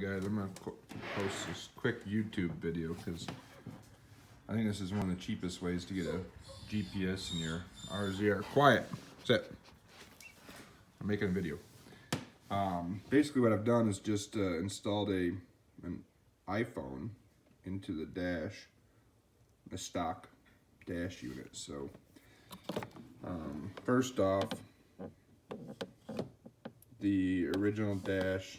guys, I'm going to post this quick YouTube video because I think this is one of the cheapest ways to get a GPS in your RZR. Quiet. Sit. I'm making a video. Basically what I've done is just installed an iPhone into the dash, the stock dash unit. So first off, the original dash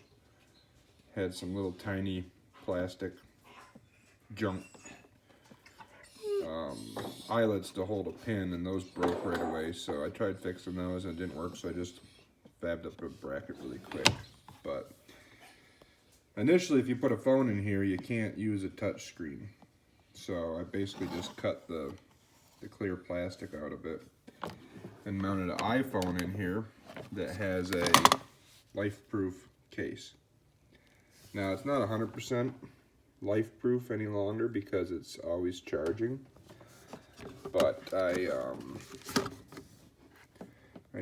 had some little tiny plastic junk eyelets to hold a pin, and those broke right away. So I tried fixing those and it didn't work, so I just fabbed up a bracket really quick. But initially, if you put a phone in here, you can't use a touch screen. So I basically just cut the clear plastic out of it and mounted an iPhone in here that has a life-proof case. Now it's not 100% life-proof any longer because it's always charging, but I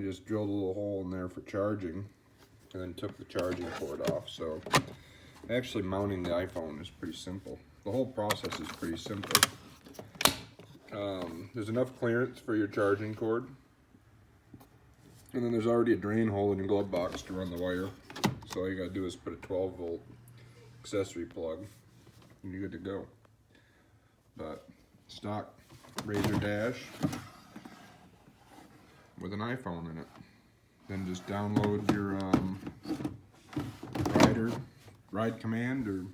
just drilled a little hole in there for charging and then took the charging cord off. So actually mounting the iPhone is pretty simple. The whole process is pretty simple. There's enough clearance for your charging cord, and then there's already a drain hole in your glove box to run the wire. So all you gotta do is put a 12-volt accessory plug and you're good to go. But stock RZR dash with an iPhone in it. Then just download your ride command or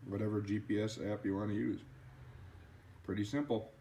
whatever GPS app you want to use. Pretty simple.